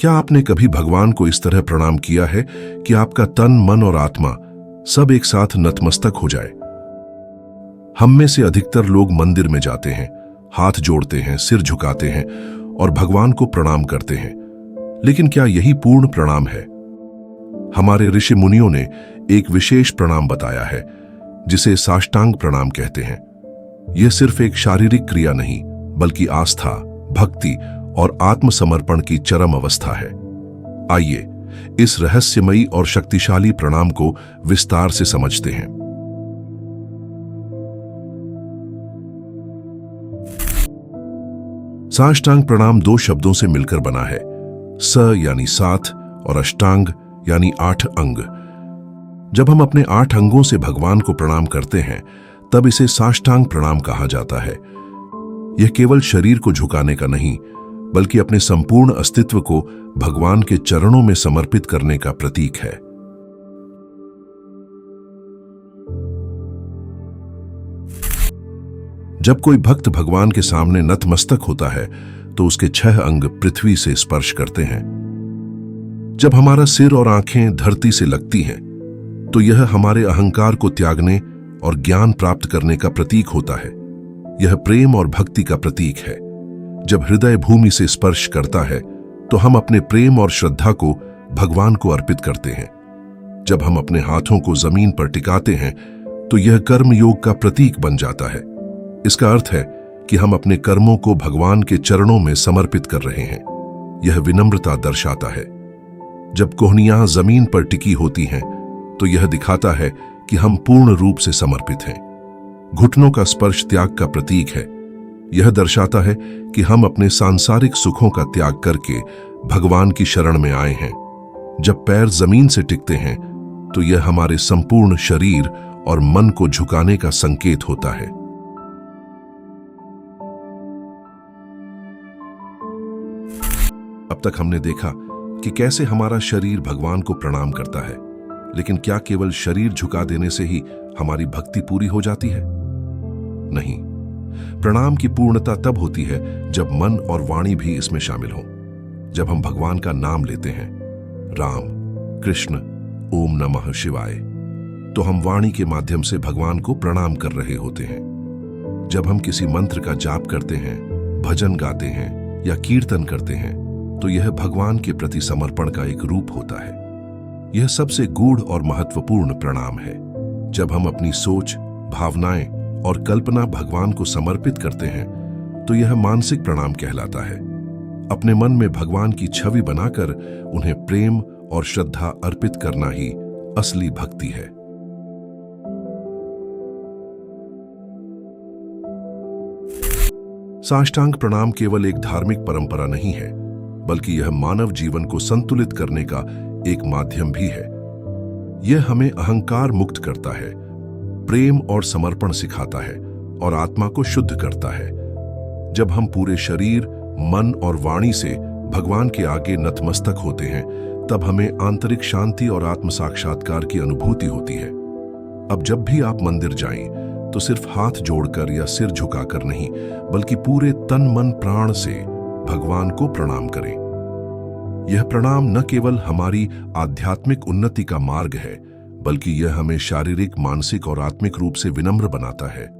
क्या आपने कभी भगवान को इस तरह प्रणाम किया है कि आपका तन, मन और आत्मा सब एक साथ नतमस्तक हो जाए? हम में से अधिकतर लोग मंदिर में जाते हैं, हाथ जोड़ते हैं, सिर झुकाते हैं और भगवान को प्रणाम करते हैं। लेकिन क्या यही पूर्ण प्रणाम है? हमारे ऋषि मुनियों ने एक विशेष प्रणाम बताया है जिसे साष्टांग प्रणाम कहते हैं। यह सिर्फ एक शारीरिक क्रिया नहीं, बल्कि आस्था, भक्ति और आत्मसमर्पण की चरम अवस्था है। आइए इस रहस्यमयी और शक्तिशाली प्रणाम को विस्तार से समझते हैं। साष्टांग प्रणाम दो शब्दों से मिलकर बना है, स यानी सात और अष्टांग यानी 8 अंग। जब हम अपने 8 अंगों से भगवान को प्रणाम करते हैं, तब इसे साष्टांग प्रणाम कहा जाता है। यह केवल शरीर को झुकाने का नहीं, बल्कि अपने संपूर्ण अस्तित्व को भगवान के चरणों में समर्पित करने का प्रतीक है। जब कोई भक्त भगवान के सामने नतमस्तक होता है, तो उसके 6 अंग पृथ्वी से स्पर्श करते हैं। जब हमारा सिर और आंखें धरती से लगती हैं, तो यह हमारे अहंकार को त्यागने और ज्ञान प्राप्त करने का प्रतीक होता है। यह प्रेम और भक्ति का प्रतीक है। जब हृदय भूमि से स्पर्श करता है, तो हम अपने प्रेम और श्रद्धा को भगवान को अर्पित करते हैं। जब हम अपने हाथों को जमीन पर टिकाते हैं, तो यह कर्म योग का प्रतीक बन जाता है। इसका अर्थ है कि हम अपने कर्मों को भगवान के चरणों में समर्पित कर रहे हैं। यह विनम्रता दर्शाता है। जब कोहनियां जमीन पर टिकी होती हैं, तो यह दिखाता है कि हम पूर्ण रूप से समर्पित हैं। घुटनों का स्पर्श त्याग का प्रतीक है। यह दर्शाता है कि हम अपने सांसारिक सुखों का त्याग करके भगवान की शरण में आए हैं। जब पैर जमीन से टिकते हैं, तो यह हमारे संपूर्ण शरीर और मन को झुकाने का संकेत होता है। अब तक हमने देखा कि कैसे हमारा शरीर भगवान को प्रणाम करता है, लेकिन क्या केवल शरीर झुका देने से ही हमारी भक्ति पूरी हो जाती है? नहीं। प्रणाम की पूर्णता तब होती है जब मन और वाणी भी इसमें शामिल हो। जब हम भगवान का नाम लेते हैं, राम, कृष्ण, ओम नमः शिवाय, तो हम वाणी के माध्यम से भगवान को प्रणाम कर रहे होते हैं। जब हम किसी मंत्र का जाप करते हैं, भजन गाते हैं या कीर्तन करते हैं, तो यह भगवान के प्रति समर्पण का एक रूप होता है। यह सबसे गूढ़ और महत्वपूर्ण प्रणाम है। जब हम अपनी सोच, भावनाएं और कल्पना भगवान को समर्पित करते हैं, तो यह मानसिक प्रणाम कहलाता है। अपने मन में भगवान की छवि बनाकर उन्हें प्रेम और श्रद्धा अर्पित करना ही असली भक्ति है। साष्टांग प्रणाम केवल एक धार्मिक परंपरा नहीं है, बल्कि यह मानव जीवन को संतुलित करने का एक माध्यम भी है। यह हमें अहंकार मुक्त करता है, प्रेम और समर्पण सिखाता है और आत्मा को शुद्ध करता है। जब हम पूरे शरीर, मन और वाणी से भगवान के आगे नतमस्तक होते हैं, तब हमें आंतरिक शांति और आत्म साक्षात्कार की अनुभूति होती है। अब जब भी आप मंदिर जाएं, तो सिर्फ हाथ जोड़कर या सिर झुकाकर नहीं, बल्कि पूरे तन, मन, प्राण से भगवान को प्रणाम करें। यह प्रणाम न केवल हमारी आध्यात्मिक उन्नति का मार्ग है, बल्कि यह हमें शारीरिक, मानसिक और आत्मिक रूप से विनम्र बनाता है।